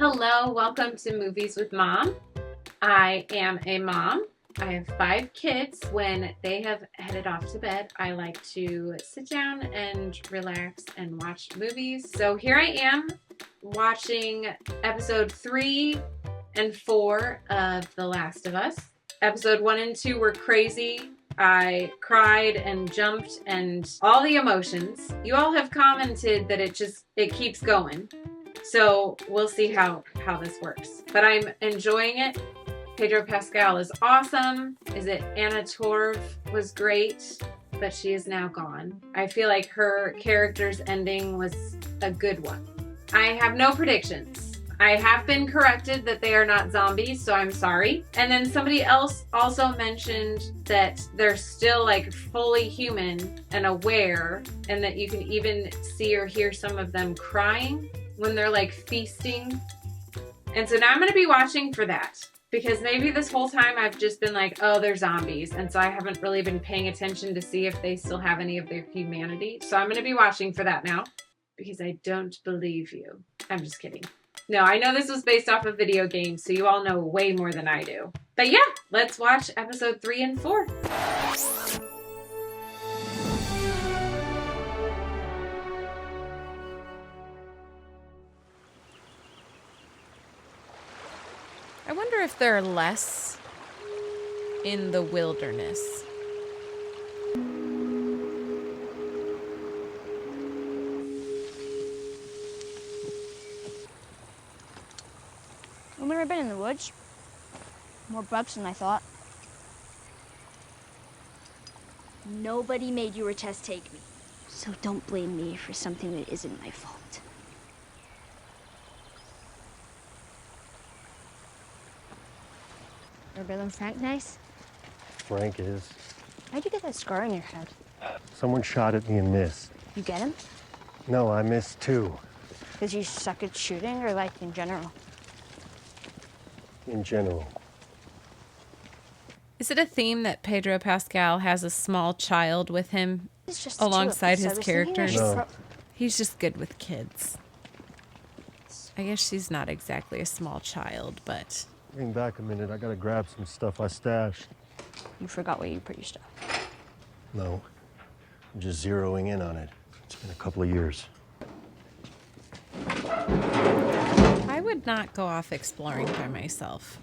Hello, welcome to Movies with Mom. I am a mom. I have 5 kids. When they have headed off to bed, I like to sit down and relax and watch movies. So here I am watching episode 3 and 4 of The Last of Us. Episode 1 and 2 were crazy. I cried and jumped and all the emotions. You all have commented that it keeps going. So we'll see how this works. But I'm enjoying it. Pedro Pascal is awesome. Is it Anna Torv was great, but she is now gone. I feel like her character's ending was a good one. I have no predictions. I have been corrected that they are not zombies, so I'm sorry. And then somebody else also mentioned that they're still like fully human and aware, and that you can even see or hear some of them crying when they're like feasting. And so now I'm going to be watching for that, because maybe this whole time I've just been like, oh, they're zombies. And so I haven't really been paying attention to see if they still have any of their humanity. So I'm going to be watching for that now, because I don't believe you. I'm just kidding. No, I know this was based off a video game, so you all know way more than I do. But yeah, let's watch episode 3 and 4. I wonder if there are less in the wilderness. I've never been in the woods. More bugs than I thought. Nobody made you or Tess take me. So don't blame me for something that isn't my fault. Are Bill and Frank nice? Frank is. How'd you get that scar on your head? Someone shot at me and missed. You get him? No, I missed too. Because you suck at shooting, or like in general? In general. Is it a theme that Pedro Pascal has a small child with him It's just alongside the two of his us. I was thinking I characters? should No. He's just good with kids. I guess she's not exactly a small child, but... Hang back a minute. I gotta grab some stuff I stashed. You forgot where you put your stuff. No. I'm just zeroing in on it. It's been a couple of years. I would not go off exploring by myself.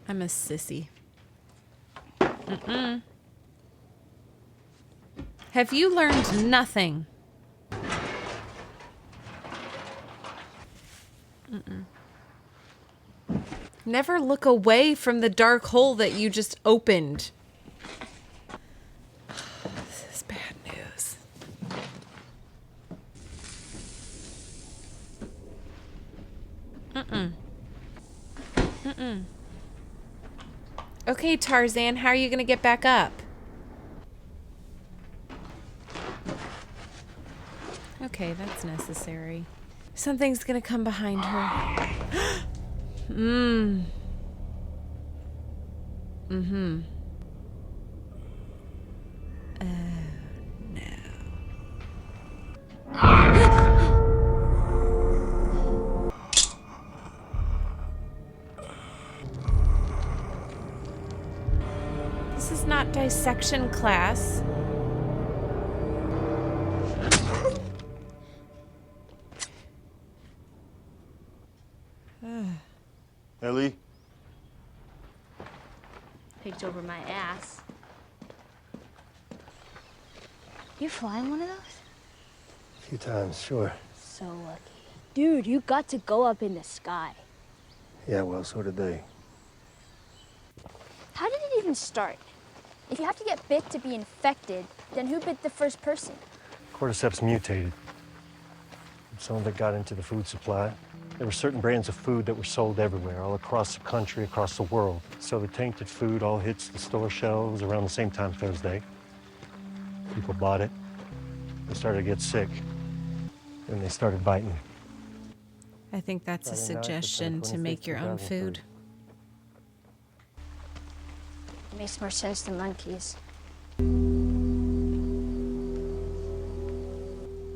I'm a sissy. Mm-mm. Have you learned nothing? Mm-mm. Never look away from the dark hole that you just opened. This is bad news. Mm-mm. Mm-mm. Okay, Tarzan, how are you going to get back up? Okay, that's necessary. Something's going to come behind her. Mm-hmm. Oh, no. This is not dissection class. Ellie? Picked over my ass. You flying one of those? A few times, sure. So lucky. Dude, you got to go up in the sky. Yeah, well, so did they. How did it even start? If you have to get bit to be infected, then who bit the first person? Cordyceps mutated. Some of it got into the food supply. There were certain brands of food that were sold everywhere, all across the country, across the world. So the tainted food all hits the store shelves around the same time Thursday. People bought it. They started to get sick. And they started biting. I think that's a Friday night, suggestion to make your own 2003. food. It makes more sense than monkeys.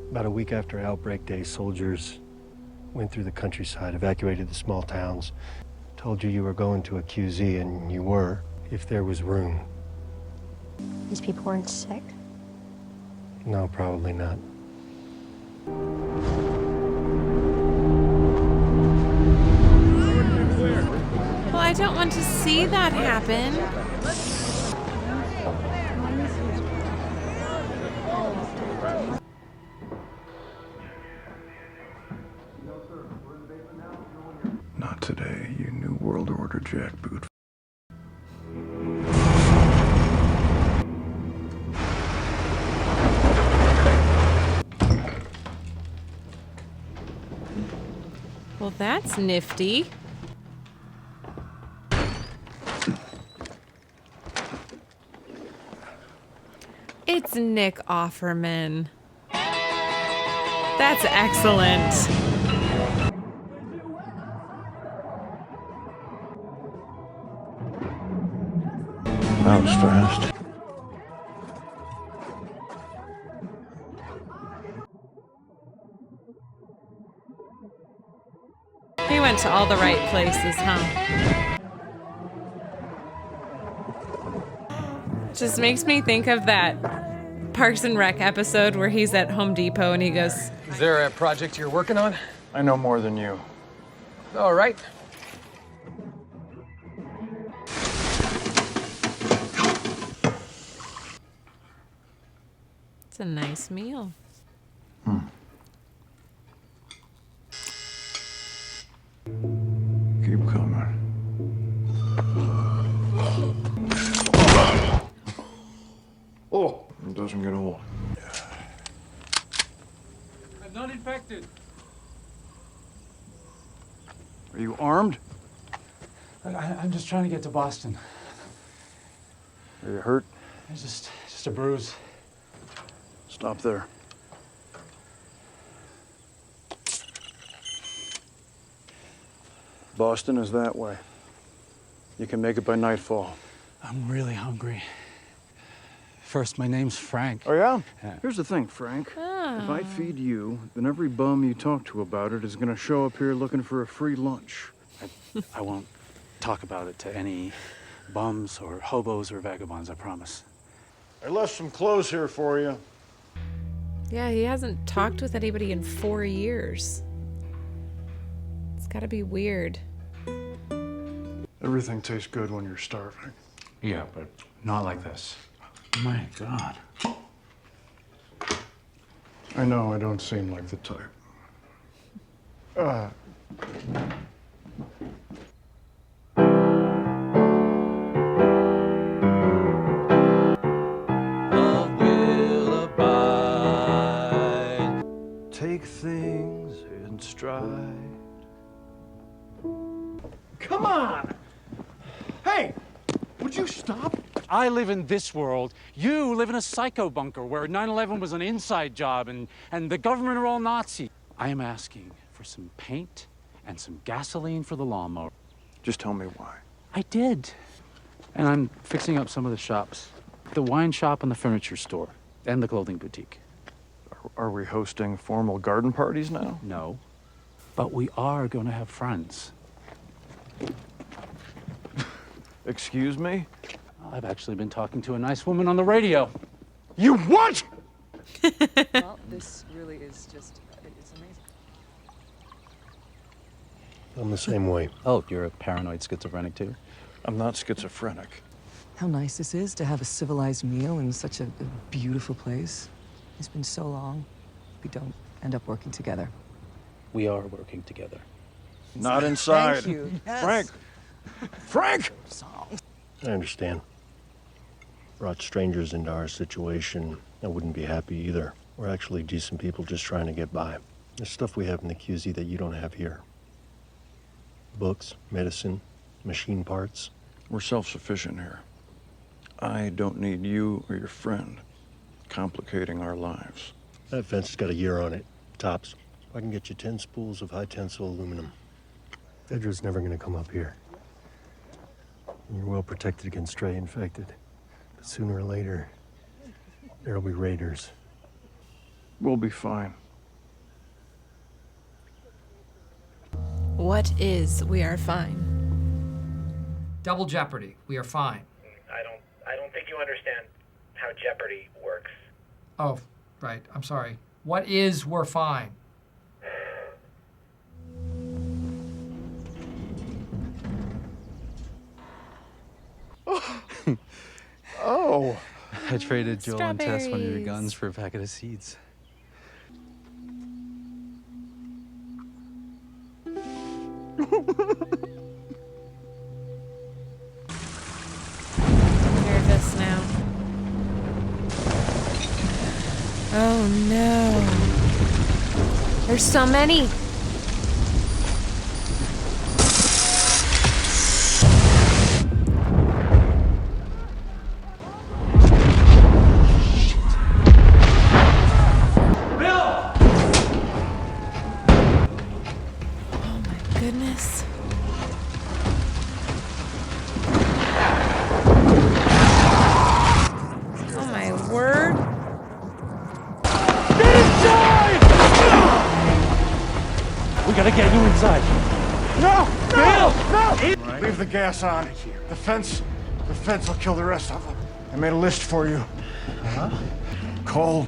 About a week after Outbreak Day, soldiers Went through the countryside, evacuated the small towns. Told you were going to a QZ, and you were, if there was room. These people weren't sick? No, probably not. Well, I don't want to see that happen. Not today, you New World Order jackboot. Well, that's nifty. It's Nick Offerman. That's excellent. That was fast. He went to all the right places, huh? Just makes me think of that Parks and Rec episode where he's at Home Depot and he goes, Is there a project you're working on? I know more than you. All right. it's a nice meal. Keep coming. Oh, it doesn't get old. I'm not infected. Are you armed? I'm just trying to get to Boston. Are you hurt? It's just a bruise. Stop there. Boston is that way. You can make it by nightfall. I'm really hungry. First, my name's Frank. Oh, yeah? Yeah. Here's the thing, Frank. If I feed you, then every bum you talk to about it is gonna show up here looking for a free lunch. I won't talk about it to any bums or hobos or vagabonds, I promise. I left some clothes here for you. Yeah, he hasn't talked with anybody in 4 years. It's gotta be weird. Everything tastes good when you're starving. Yeah, but not like this. My God. I know I don't seem like the type. Take things in stride. Come on! Hey, would you stop? I live in this world. You live in a psycho bunker where 9/11 was an inside job and the government are all Nazi. I am asking for some paint and some gasoline for the lawnmower. Just tell me why. I did. And I'm fixing up some of the shops. The wine shop and the furniture store and the clothing boutique. Are we hosting formal garden parties now? No. But we are going to have friends. Excuse me? I've actually been talking to a nice woman on the radio. You what? Well, this really is just, it's amazing. I'm the same way. Oh, you're a paranoid schizophrenic too? I'm not schizophrenic. How nice this is to have a civilized meal in such a beautiful place. It's been so long. We don't end up working together. We are working together. Not inside. Thank you. Yes. Frank! Frank! I understand. Brought strangers into our situation. I wouldn't be happy either. We're actually decent people just trying to get by. There's stuff we have in the QZ that you don't have here. Books, medicine, machine parts. We're self-sufficient here. I don't need you or your friend complicating our lives. That fence has got a year on it, tops. I can get you 10 spools of high-tensile aluminum. Fedra's never gonna come up here. You're well protected against stray infected. But sooner or later, there'll be raiders. We'll be fine. What is We Are Fine? Double jeopardy. We are fine. I don't think you understand how Jeopardy works. Oh, right. I'm sorry. What is we're fine? Oh. I traded Joel and Tess one of your Strawberries. guns for a packet of seeds. Nervous now. Oh no. There's so many. Oh my goodness. Oh my word. We gotta get you inside. No! No! Leave the gas on. The fence will kill the rest of them. I made a list for you. Call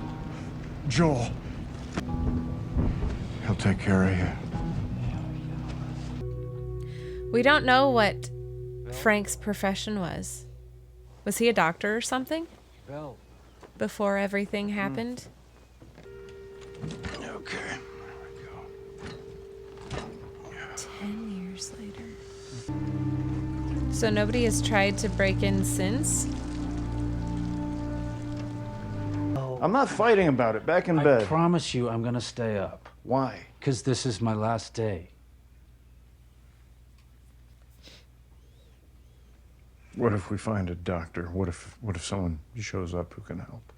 Joel. He'll take care of you. We don't know what Frank's profession was. Was he a doctor or something? Bell. Before everything happened? Okay. 10 years later. So nobody has tried to break in since? I'm not fighting about it. Back in I bed. promise you I'm gonna stay up. Why? Because this is my last day. What if we find a doctor? What if someone shows up who can help?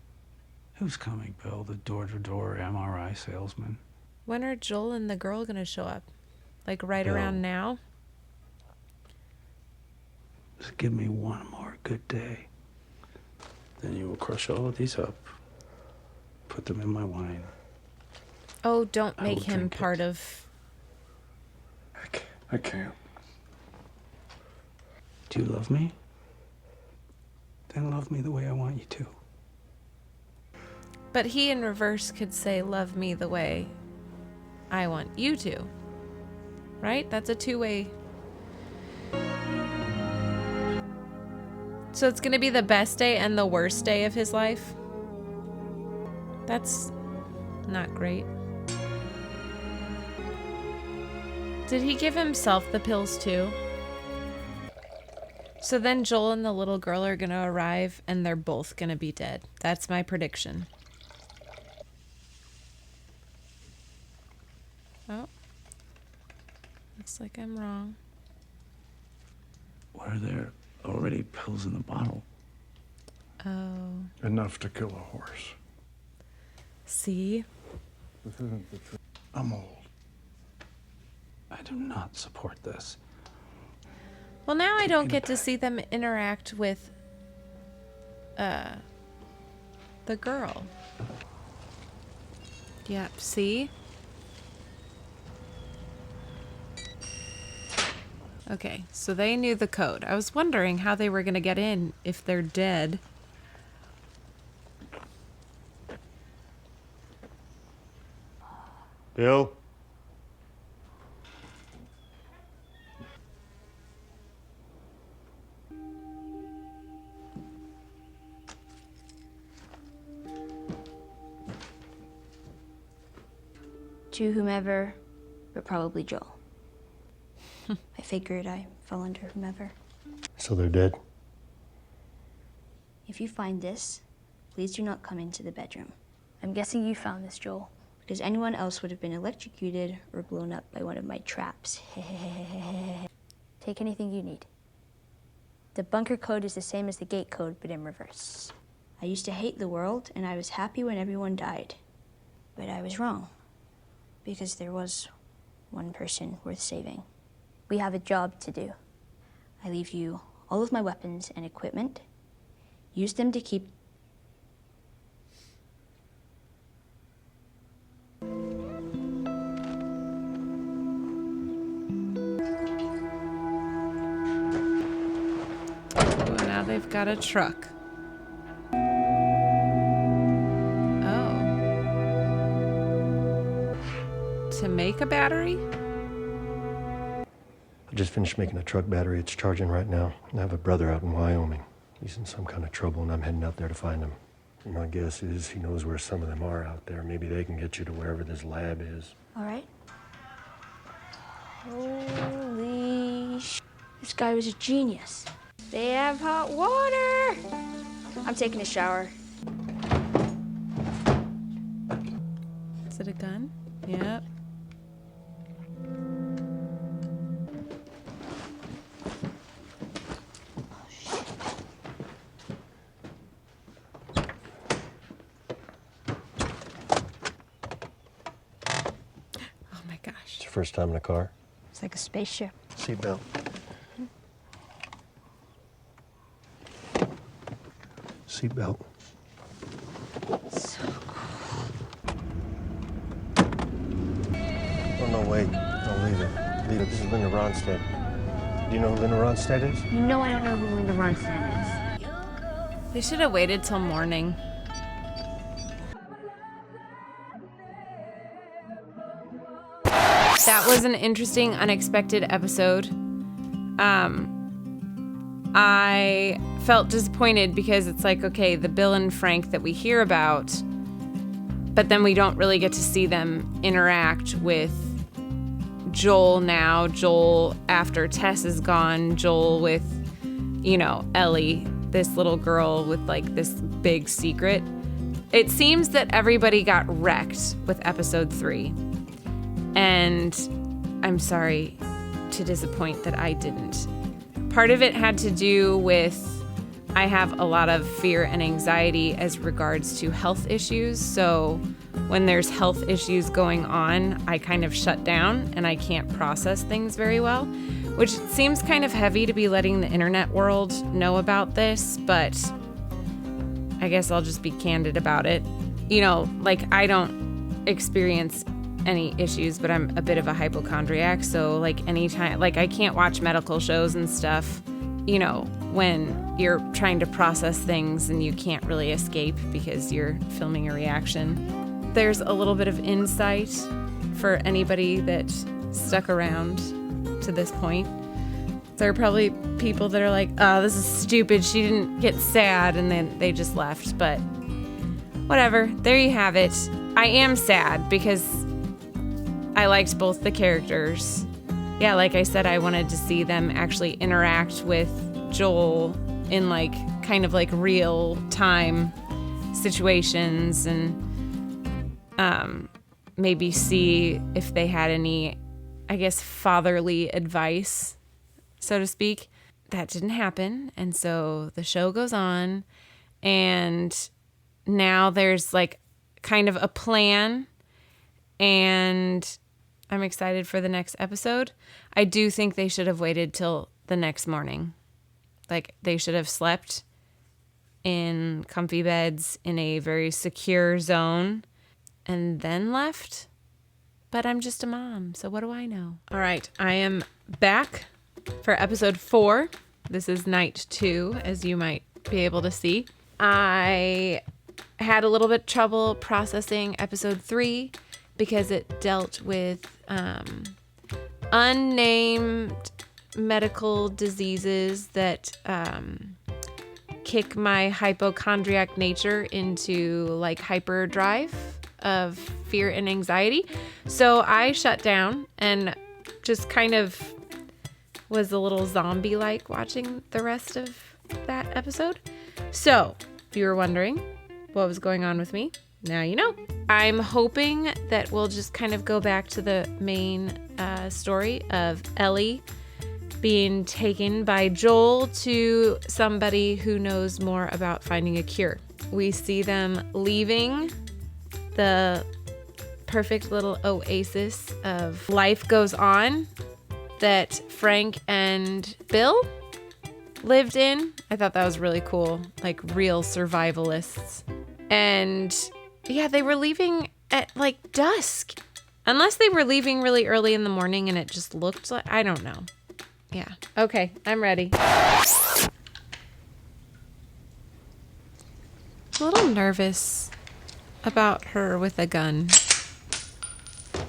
Who's coming, Bill? The door-to-door MRI salesman? When are Joel and the girl gonna show up? Like right Bill. around now? Just give me one more good day. Then you will crush all of these up, put them in my wine. Oh, don't I make will him drink it. part of... I can't. Do you love me? Then love me the way I want you to. But he in reverse could say, love me the way I want you to. Right? That's a two-way. So it's gonna be the best day and the worst day of his life? That's not great. Did he give himself the pills too? So then Joel and the little girl are gonna arrive and they're both gonna be dead. That's my prediction. Oh. Looks like I'm wrong. Were there already pills in the bottle? Oh. Enough to kill a horse. See? This isn't the truth. I'm old. I do not support this. Well, now I don't get to see them interact with the girl. Yep, see? Okay, so they knew the code. I was wondering how they were going to get in if they're dead. Bill? To whomever, but probably Joel. I figured I fell under whomever. So they're dead? If you find this, please do not come into the bedroom. I'm guessing you found this, Joel, because anyone else would have been electrocuted or blown up by one of my traps. Take anything you need. The bunker code is the same as the gate code, but in reverse. I used to hate the world, and I was happy when everyone died. But I was wrong, because there was one person worth saving. We have a job to do. I leave you all of my weapons and equipment. Use them to keep... they've got a truck. Oh. To make a battery? I just finished making a truck battery. It's charging right now. I have a brother out in Wyoming. He's in some kind of trouble, and I'm heading out there to find him. And my guess is he knows where some of them are out there. Maybe they can get you to wherever this lab is. All right. Holy sh! This guy was a genius. They have hot water. I'm taking a shower. Is it a gun? Yep. Oh my gosh. It's your first time in a car? It's like a spaceship. Seatbelt. Seatbelt. So cool. Oh, no, wait. No, leave it. Leave it. This is Linda Ronstadt. Do you know who Linda Ronstadt is? You know I don't know who Linda Ronstadt is. They should have waited till morning. That was an interesting, unexpected episode. I felt disappointed because it's like, okay, the Bill and Frank that we hear about, but then we don't really get to see them interact with Joel now, Joel after Tess is gone, Joel with, you know, Ellie, this little girl with like this big secret. It seems that everybody got wrecked with episode 3. And I'm sorry to disappoint that I didn't. Part of it had to do with I have a lot of fear and anxiety as regards to health issues. So when there's health issues going on, I kind of shut down and I can't process things very well, which seems kind of heavy to be letting the internet world know about this, but I guess I'll just be candid about it. You know, like I don't experience any issues, but I'm a bit of a hypochondriac, so like anytime, like I can't watch medical shows and stuff, you know, when you're trying to process things and you can't really escape because you're filming a reaction. There's a little bit of insight for anybody that stuck around to this point. There are probably people that are like, oh, this is stupid, she didn't get sad, and then they just left, but whatever, there you have it. I am sad because I liked both the characters. Yeah, like I said, I wanted to see them actually interact with Joel in like kind of like real time situations and maybe see if they had any, I guess, fatherly advice, so to speak. That didn't happen. And so the show goes on, and now there's like kind of a plan, and I'm excited for the next episode. I do think they should have waited till the next morning. Like, they should have slept in comfy beds in a very secure zone and then left. But I'm just a mom, so what do I know? All right, I am back for episode 4. This is night 2, as you might be able to see. I had a little bit trouble processing episode 3 because it dealt with unnamed medical diseases that kick my hypochondriac nature into like hyperdrive of fear and anxiety. So I shut down and just kind of was a little zombie-like watching the rest of that episode. So if you were wondering what was going on with me, now you know. I'm hoping that we'll just kind of go back to the main story of Ellie being taken by Joel to somebody who knows more about finding a cure. We see them leaving the perfect little oasis of life goes on that Frank and Bill lived in. I thought that was really cool, like real survivalists. And yeah, they were leaving at like dusk. Unless they were leaving really early in the morning and it just looked like, I don't know. Yeah. Okay, I'm ready. a little nervous about her with a gun.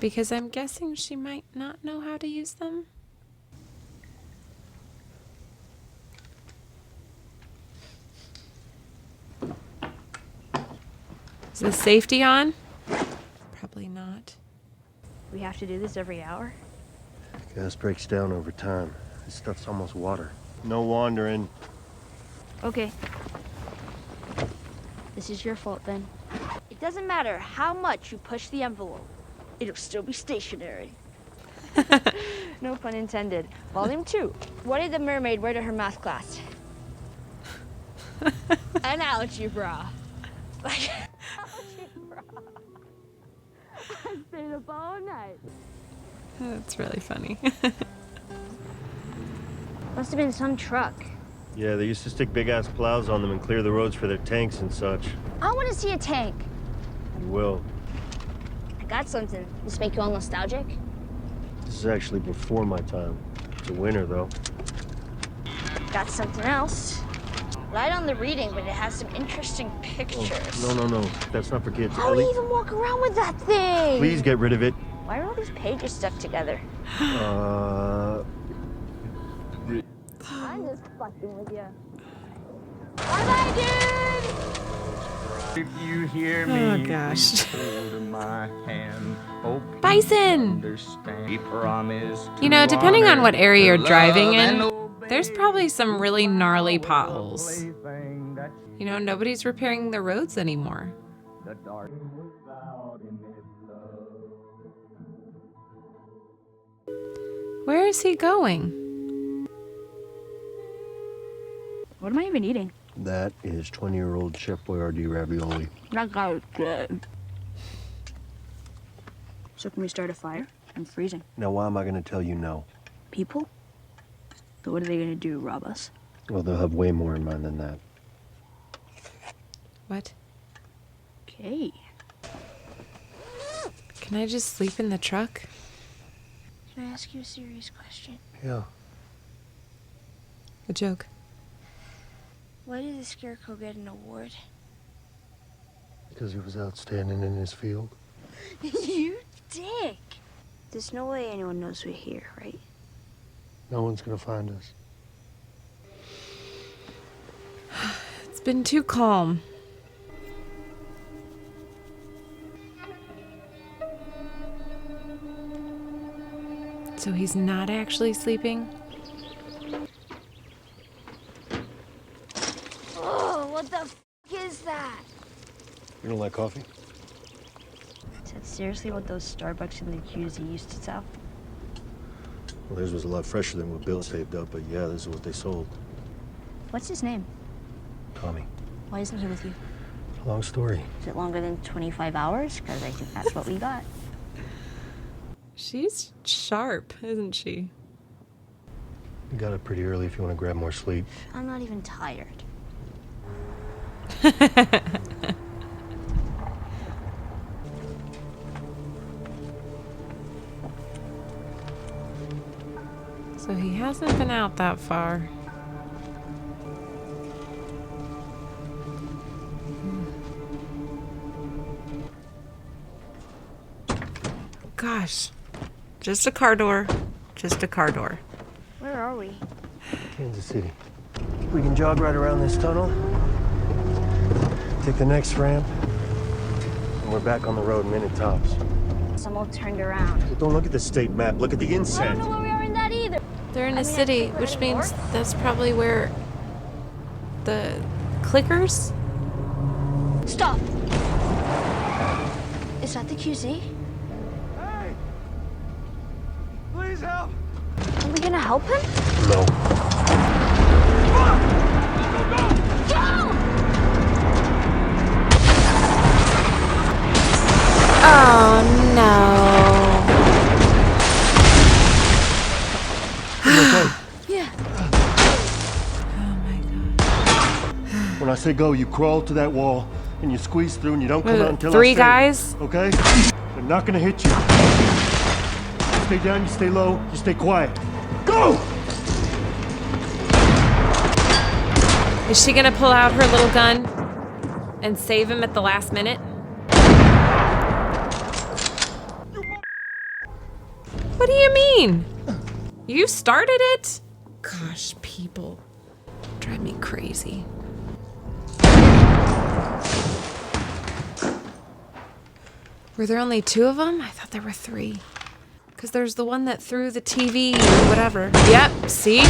Because I'm guessing she might not know how to use them. Is the safety on? Probably not. We have to do this every hour? Gas breaks down over time. This stuff's almost water. No wandering. Okay. This is your fault then. It doesn't matter how much you push the envelope. It'll still be stationary. No pun intended. Volume 2. What did the mermaid wear to her math class? An algebra. Like, algebra. I stayed up all night. That's really funny. Must have been some truck. Yeah, they used to stick big-ass plows on them and clear the roads for their tanks and such. I want to see a tank. You will. I got something. This make you all nostalgic? This is actually before my time. It's a winner, though. Got something else. Light on the reading, but it has some interesting pictures. Oh, no. That's not for kids. How do you even walk around with that thing? Please get rid of it. Why are all these pages stuck together? I'm just fucking with you. Bye-bye, dude! If you hear me, Oh gosh. my hand. Hope Bison! you promise You know, depending on what area you're to driving love and in, obey there's probably some really gnarly potholes. everything that You know, nobody's repairing the roads anymore. the dark without in its love. Where is he going? What am I even eating? That is 20-year-old Chef Boyardee ravioli. That guy is good. So can we start a fire? I'm freezing. Now, why am I going to tell you no? People? So what are they gonna do, rob us? Well, they'll have way more in mind than that. What? Okay. Can I just sleep in the truck? Can I ask you a serious question? Yeah. A joke. Why did the Scarecrow get an award? Because he was outstanding in his field. You dick! There's no way anyone knows we're here, right? No one's going to find us. It's been too calm. So he's not actually sleeping? Oh, what the f is that? You don't like coffee? Is that seriously what those Starbucks in the QZ used to sell? Well, theirs was a lot fresher than what Bill saved up, but yeah, this is what they sold. What's his name? Tommy. Why isn't he with you? Long story. Is it longer than 25 hours? Because I think that's what we got. She's sharp, isn't she? You got up pretty early if you want to grab more sleep. I'm not even tired. So he hasn't been out that far. Gosh. Just a car door. Just a car door. Where are we? Kansas City. We can jog right around this tunnel. Take the next ramp. And we're back on the road minute tops. I'm all turned around. Well, don't look at the state map. Look at the I don't inset. know where we are in that either. They're in I a mean, city, I think we're which heading means north. that's probably where the clickers? Stop! Is that the QZ? Hey! Please help! Are we gonna help him? No. Oh no. Yeah. Oh my god. When I say go, you crawl to that wall and you squeeze through and you don't come out until I Three say, guys? okay? They're not gonna hit you. You stay down, you stay low, you stay quiet. Go! Is she gonna pull out her little gun? and save him at the last minute? What do you mean? You started it? Gosh, people drive me crazy. Were there only 2 of them? I thought there were 3. Because there's the one that threw the TV or whatever. Yep, see?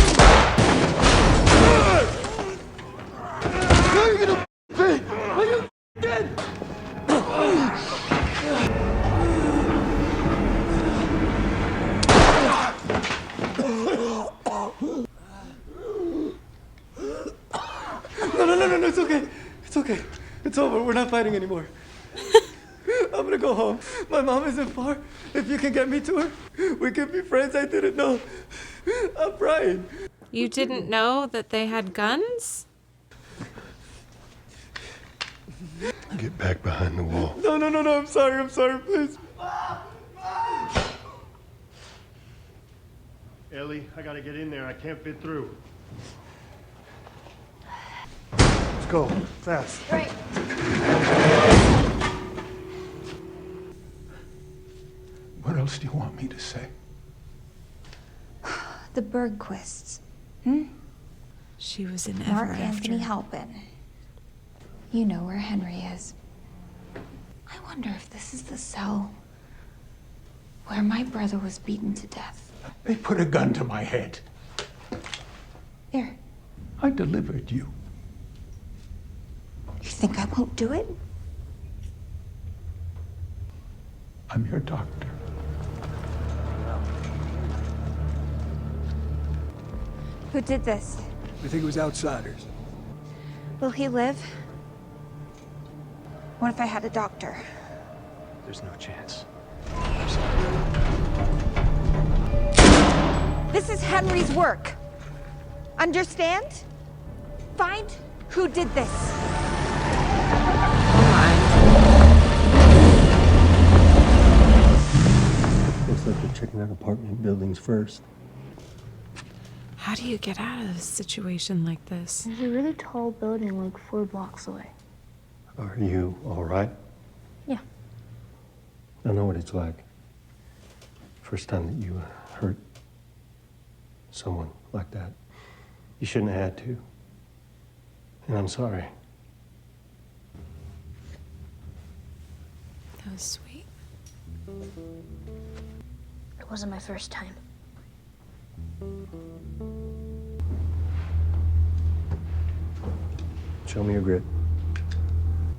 No, it's okay. It's okay. It's over. We're not fighting anymore. I'm gonna go home. My mom isn't far. If you can get me to her, we can be friends. I didn't know. I'm Brian. You didn't know that they had guns? Get back behind the wall. No. I'm sorry, please. Ellie, I gotta get in there. I can't fit through. Let's go. Fast. Right. What else do you want me to say? The Bergquists. She was in Mark Ever Anthony After. Halpin. You know where Henry is. I wonder if this is the cell where my brother was beaten to death. They put a gun to my head. There. I delivered you. You think I won't do it? I'm your doctor. Who did this? We think it was outsiders. Will he live? What if I had a doctor? There's no chance. This is Henry's work. Understand? Find who did this. Looks like they're checking out apartment buildings first. How do you get out of a situation like this? There's a really tall building like 4 blocks away. Are you all right? Yeah. I know what it's like. First time that you hurt someone like that. You shouldn't have had to. And I'm sorry. That was sweet. It wasn't my first time. Show me your grip.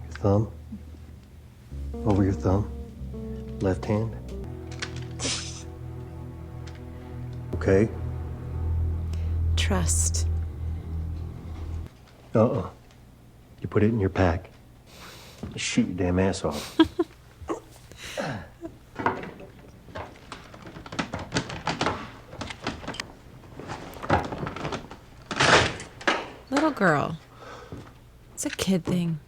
Your thumb. Over your thumb. Left hand. Okay. Trust. You put it in your pack. Shoot your damn ass off. Little girl. It's a kid thing.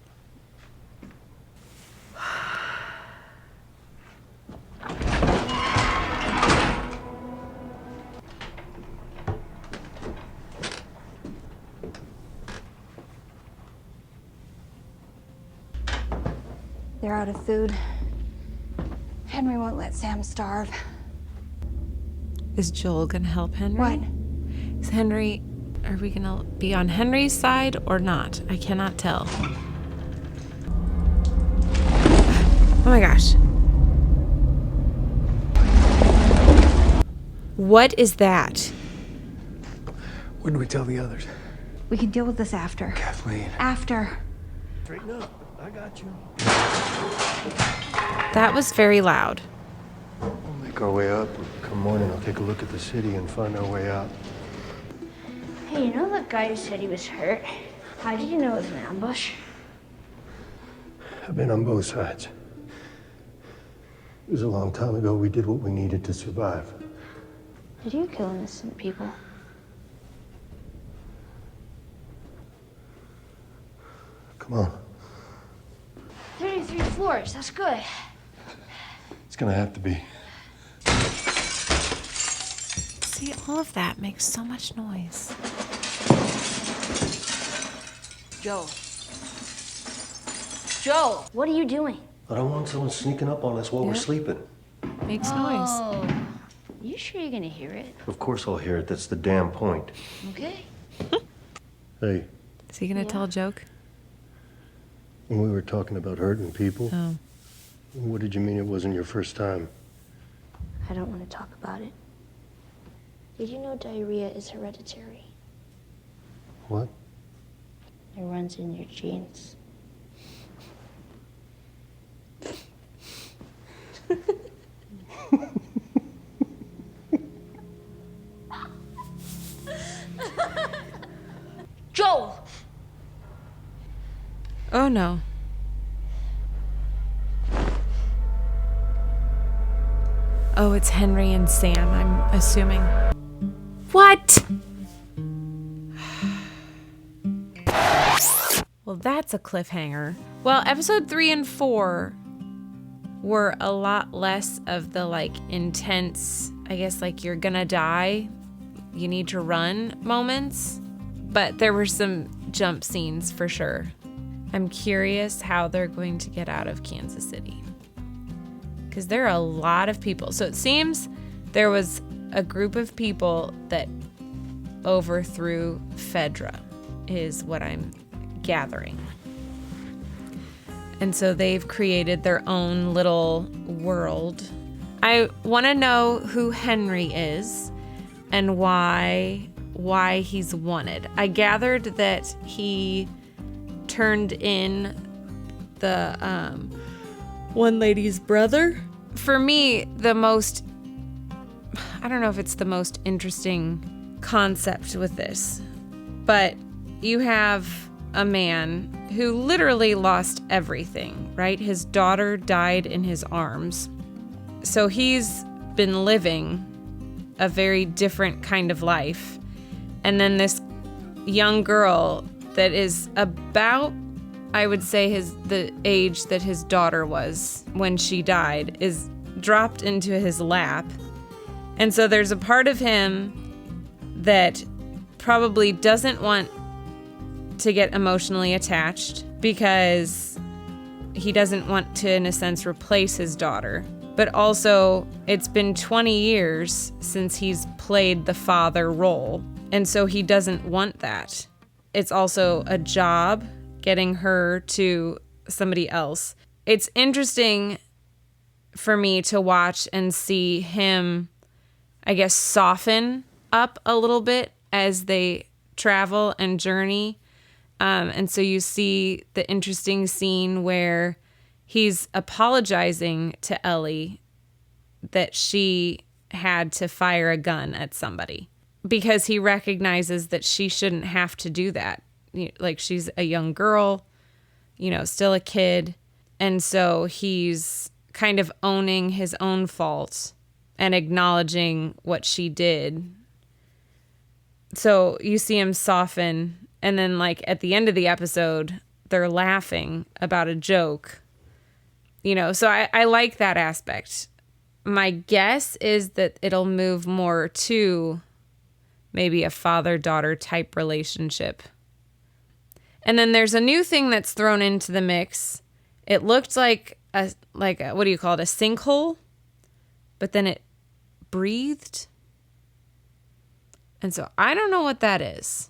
They're out of food. Henry won't let Sam starve. Is Joel gonna help Henry? What? Is Henry... Are we gonna be on Henry's side or not? I cannot tell. Oh my gosh. What is that? When do we tell the others? We can deal with this after. Kathleen. After. Straighten up. I got you. That was very loud. We'll make our way up. Come morning, I'll take a look at the city and find our way out. Hey, you know that guy who said he was hurt? How did you know it was an ambush? I've been on both sides. It was a long time ago. We did what we needed to survive. Did you kill innocent people? Come on. 33 floors, that's good. It's gonna have to be. See, all of that makes so much noise. Joe. Joe, what are you doing? I don't want someone sneaking up on us while we're sleeping. Makes noise. Oh, you sure you're gonna hear it? Of course I'll hear it. That's the damn point. Okay. Hey, Is he gonna tell a joke? when we were talking about hurting people, Oh. what did you mean it wasn't your first time? I don't want to talk about it. Did you know diarrhea is hereditary? What? It runs in your genes. Joe! Oh no. Oh, it's Henry and Sam, I'm assuming. What? Well, that's a cliffhanger. Well, episode 3 and 4 were a lot less of the like intense, I guess like you're gonna die, you need to run moments. But there were some jump scenes for sure. I'm curious how they're going to get out of Kansas City. Because there are a lot of people. So it seems there was a group of people that overthrew Fedra, is what I'm gathering. And so they've created their own little world. I want to know who Henry is and why he's wanted. I gathered that he turned in the one lady's brother. For me, I don't know if it's the most interesting concept with this, but you have a man who literally lost everything, right? His daughter died in his arms. So he's been living a very different kind of life. And then this young girl that is about, I would say, the age that his daughter was when she died is dropped into his lap. And so there's a part of him that probably doesn't want to get emotionally attached because he doesn't want to, in a sense, replace his daughter. But also, it's been 20 years since he's played the father role. And so he doesn't want that. It's also a job getting her to somebody else. It's interesting for me to watch and see him, I guess, soften up a little bit as they travel and journey. And so you see the interesting scene where he's apologizing to Ellie that she had to fire a gun at somebody because he recognizes that she shouldn't have to do that. Like, she's a young girl, still a kid. And so he's kind of owning his own fault and acknowledging what she did. So you see him soften. And then, like, at the end of the episode, they're laughing about a joke. So I like that aspect. My guess is that it'll move more to maybe a father-daughter type relationship. And then there's a new thing that's thrown into the mix. It looked like a what do you call it? A sinkhole, but then it breathed. And so I don't know what that is.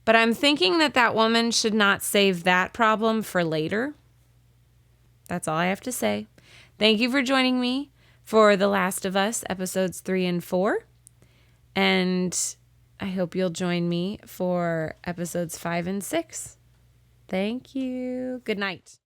But I'm thinking that woman should not save that problem for later. That's all I have to say. Thank you for joining me for The Last of Us, episodes 3 and 4. And I hope you'll join me for episodes 5 and 6. Thank you. Good night.